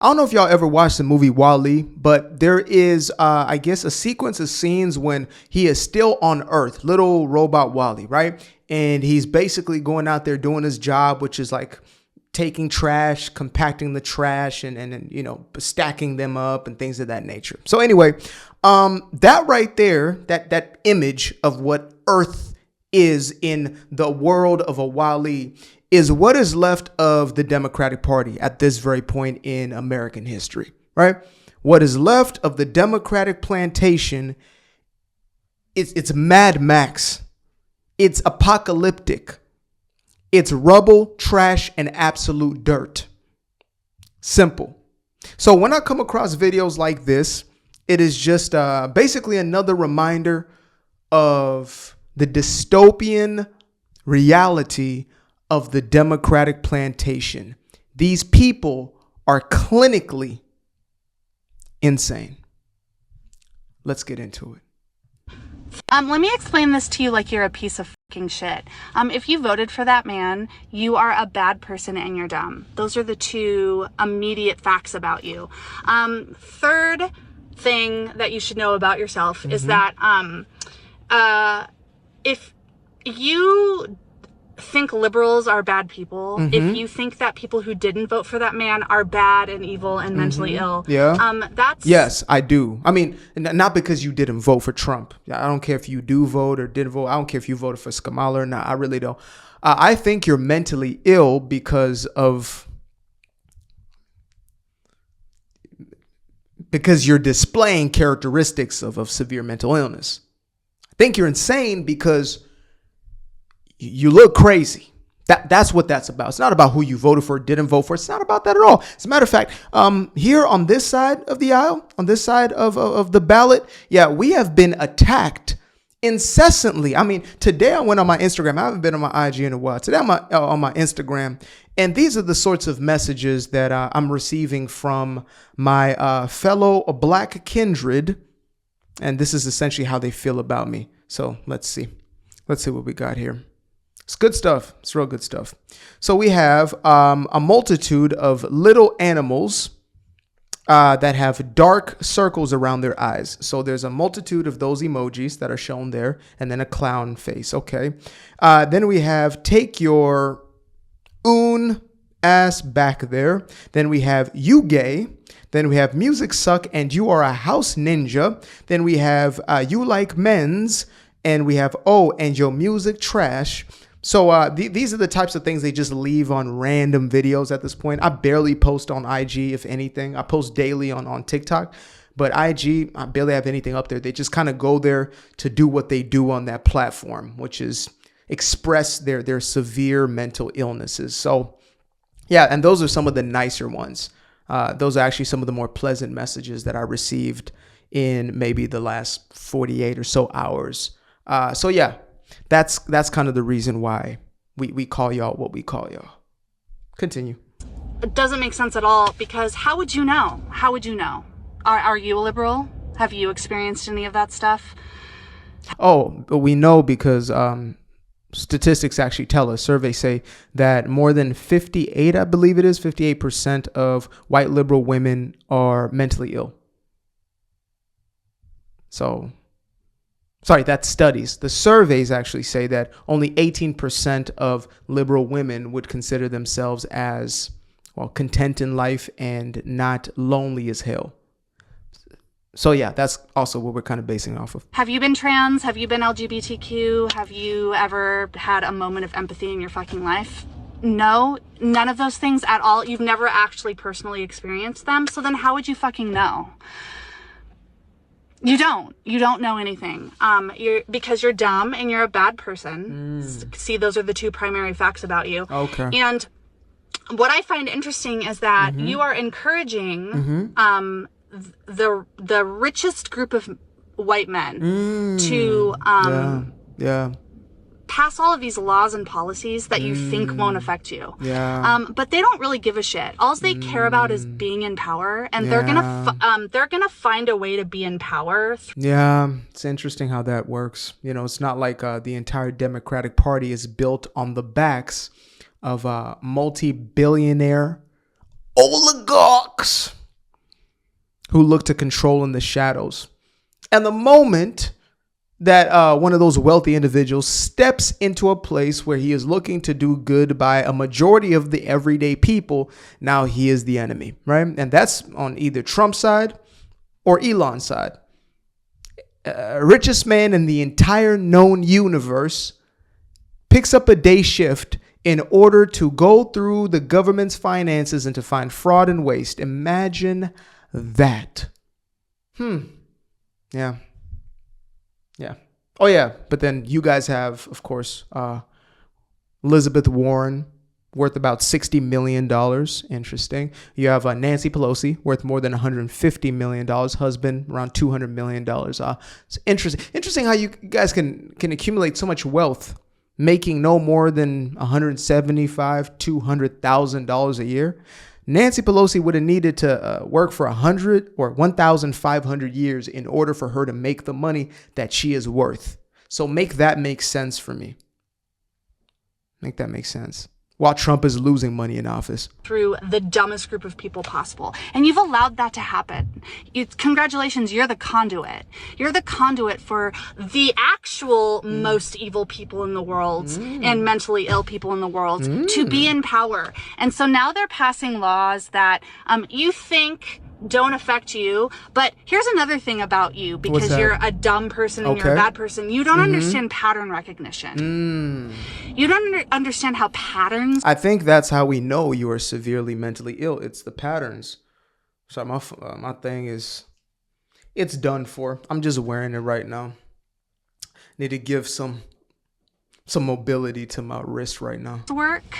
I don't know if y'all ever watched the movie Wall-E, but there is, I guess, a sequence of scenes when he is still on Earth, little robot Wall-E, right? And he's basically going out there doing his job, which is like taking trash, compacting the trash, and you know, stacking them up and things of that nature. So anyway, that right there, that image of what Earth is in the world of a Wall-E is what is left of the Democratic Party at this very point in American history, right? What is left of the Democratic plantation, it's Mad Max. It's apocalyptic. It's rubble, trash, and absolute dirt. Simple. So when I come across videos like this, it is just basically another reminder of the dystopian reality of the Democratic plantation. These people are clinically insane. Let's get into it. Let me explain this to you like you're a piece of fucking shit. If you voted for that man, you are a bad person and you're dumb. Those are the two immediate facts about you. Third thing that you should know about yourself is that if you think liberals are bad people, if you think that people who didn't vote for that man are bad and evil and mentally ill, that's... Yes, I do. I mean, not because you didn't vote for Trump. I don't care if you do vote or didn't vote. I don't care if you voted for Kamala or not. I really don't. I think you're mentally ill because you're displaying characteristics of severe mental illness. I think you're insane because you look crazy. That's what that's about. It's not about who you voted for, didn't vote for. It's not about that at all. As a matter of fact, here on this side of the aisle, on this side of the ballot, we have been attacked incessantly. I mean, today I went on my Instagram. I haven't been on my IG in a while. Today I'm on my Instagram. And these are the sorts of messages that I'm receiving from my fellow Black kindred. And this is essentially how they feel about me. So let's see. Let's see what we got here. It's good stuff. It's real good stuff. So we have a multitude of little animals that have dark circles around their eyes. So there's a multitude of those emojis that are shown there, and then a clown face. Okay. Then we have take your own ass back there. Then we have you gay. Then we have music suck and you are a house ninja. Then we have you like men's, and we have and your music trash. So these are the types of things they just leave on random videos at this point. I barely post on IG, if anything. I post daily on TikTok, but IG, I barely have anything up there. They just kind of go there to do what they do on that platform, which is express their severe mental illnesses. So yeah, and those are some of the nicer ones. Those are actually some of the more pleasant messages that I received in maybe the last 48 or so hours. So yeah. That's kind of the reason why we call y'all what we call y'all. Continue. It doesn't make sense at all, because how would you know? How would you know? Are you a liberal? Have you experienced any of that stuff? Oh, we know because statistics actually tell us. Surveys say that more than 58, I believe it is, 58% of white liberal women are mentally ill. So... Sorry, that's studies. The surveys actually say that only 18% of liberal women would consider themselves as, well, content in life and not lonely as hell. So yeah, that's also what we're kind of basing off of. Have you been trans? Have you been LGBTQ? Have you ever had a moment of empathy in your fucking life? No, none of those things at all. You've never actually personally experienced them. So then how would you fucking know? You don't know anything. Because you're dumb and you're a bad person. See, those are the two primary facts about you. Okay. And what I find interesting is that you are encouraging the richest group of white men to pass all of these laws and policies that you think won't affect you. But they don't really give a shit. All they care about is being in power, and they're gonna find a way to be in power. Yeah, it's interesting how that works. You know, it's not like the entire Democratic Party is built on the backs of multi-billionaire oligarchs who look to control in the shadows. And the moment that one of those wealthy individuals steps into a place where he is looking to do good by a majority of the everyday people, now he is the enemy, right? And that's on either Trump's side or Elon's side. Richest man in the entire known universe picks up a day shift in order to go through the government's finances and to find fraud and waste. Imagine that. Yeah. Oh, yeah. But then you guys have, of course, Elizabeth Warren, worth about $60 million. Interesting. You have Nancy Pelosi, worth more than $150 million. Husband, around $200 million. It's interesting. Interesting how you guys can accumulate so much wealth, making no more than $175,000, $200,000 a year. Nancy Pelosi would have needed to work for 100 or 1,500 years in order for her to make the money that she is worth. So make that make sense for me. Make that make sense. While Trump is losing money in office. Through the dumbest group of people possible. And you've allowed that to happen. Congratulations, you're the conduit. You're the conduit for the actual most evil people in the world and mentally ill people in the world to be in power. And so now they're passing laws that you think don't affect you. But here's another thing about you, because you're a dumb person and you're a bad person. You don't understand pattern recognition. You don't understand how patterns. I think that's how we know you are severely mentally ill. It's the patterns. So my thing is, it's done for. I'm just wearing it right now. Need to give some mobility to my wrist right now. Work.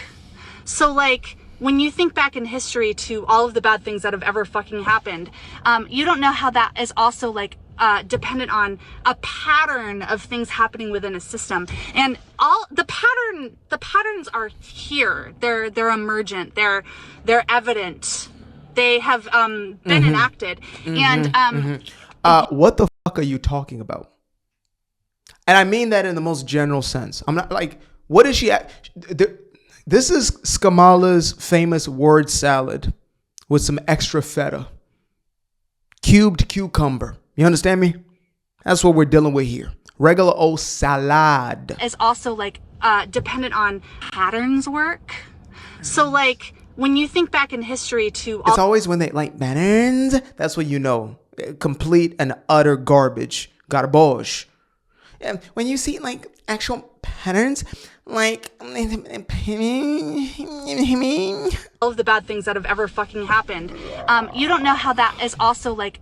So like, when you think back in history to all of the bad things that have ever fucking happened, you don't know how that is also like dependent on a pattern of things happening within a system. And all the patterns are here. They're emergent. They're evident. They have been enacted. And what the fuck are you talking about? And I mean that in the most general sense. I'm not like, what is she at? This is Skamala's famous word salad with some extra feta. Cubed cucumber. You understand me? That's what we're dealing with here. Regular old salad. Is also like dependent on patterns work. So like when you think back in history to it's always when they like patterns, that's what you know. Complete and utter garbage. Garbage. And when you see like actual patterns, like all of the bad things that have ever fucking happened, you don't know how that is also like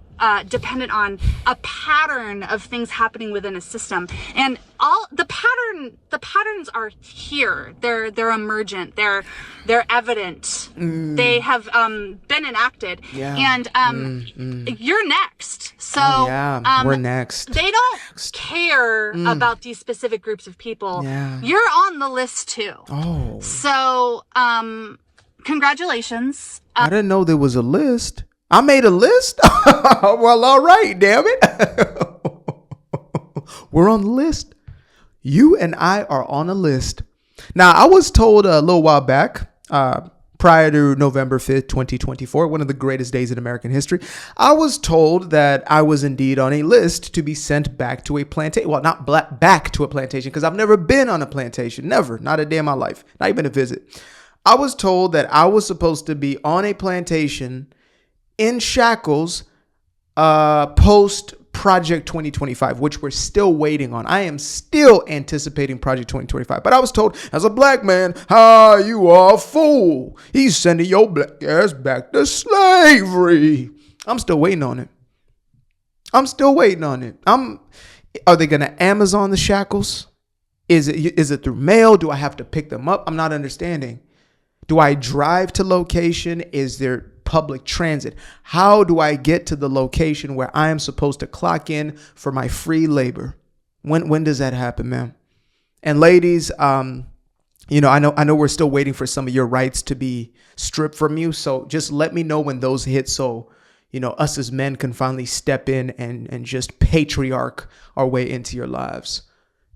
dependent on a pattern of things happening within a system. And all the patterns are here. They're emergent. They're evident. They have been enacted. Yeah. And you're next. So we're next. They don't care about these specific groups of people. Yeah. You're on the list too. Oh. So congratulations. I didn't know there was a list. I made a list? Well, all right, damn it. We're on the list. You and I are on a list. Now, I was told a little while back, prior to November 5th, 2024, one of the greatest days in American history, I was told that I was indeed on a list to be sent back to a plantation. Well, not back to a plantation, because I've never been on a plantation. Never. Not a day in my life. Not even a visit. I was told that I was supposed to be on a plantation in shackles post Project 2025, which we're still waiting on. I am still anticipating Project 2025. But I was told, as a black man, you are a fool. He's sending your black ass back to slavery. I'm still waiting on it. Are they going to Amazon the shackles? Is it through mail? Do I have to pick them up? I'm not understanding. Do I drive to location? Is there public transit? How do I get to the location where I am supposed to clock in for my free labor? When does that happen, man? And ladies, I know we're still waiting for some of your rights to be stripped from you. So just let me know when those hit, so us as men can finally step in and just patriarch our way into your lives.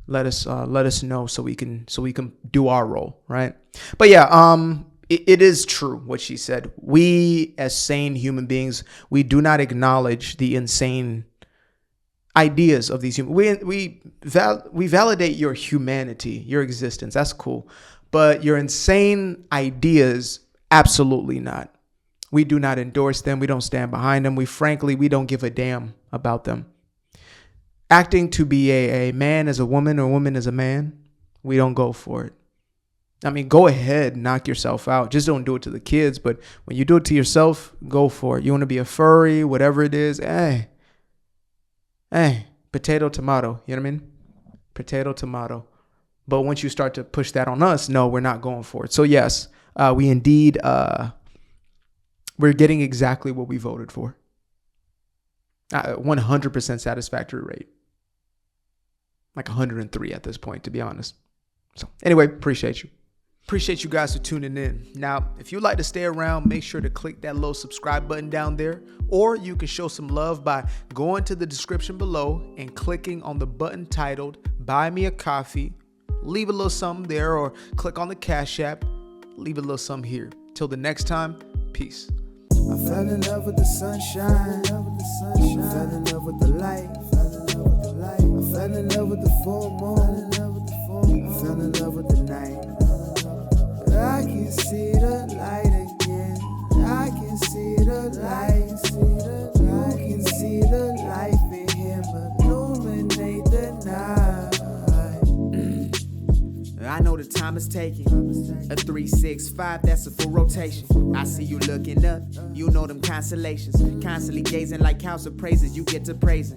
Let us know so we can do our role, right? But yeah, it is true what she said. We, as sane human beings, we do not acknowledge the insane ideas of these humans. We validate your humanity, your existence. That's cool. But your insane ideas, absolutely not. We do not endorse them. We don't stand behind them. We don't give a damn about them. Acting to be a man as a woman or a woman as a man, we don't go for it. I mean, go ahead, knock yourself out. Just don't do it to the kids. But when you do it to yourself, go for it. You want to be a furry, whatever it is. Hey, potato, tomato. You know what I mean? Potato, tomato. But once you start to push that on us, no, we're not going for it. So yes, we indeed, we're getting exactly what we voted for. 100% satisfactory rate. Like 103 at this point, to be honest. So anyway, appreciate you. Appreciate you guys for tuning in. Now, if you'd like to stay around, make sure to click that little subscribe button down there, or you can show some love by going to the description below and clicking on the button titled Buy Me a Coffee. Leave a little something there, or click on the Cash App. Leave a little something here. Till the next time, peace. I fell in love with the sunshine. I fell in love with the light. I fell in love with the full moon. I fell in love with the night. I can see the light again. I can see the light. You can see the life in him illuminate the night. I know the time is taking. A 365, that's a full rotation. I see you looking up. You know them constellations. Constantly gazing like house of praises. You get to praising.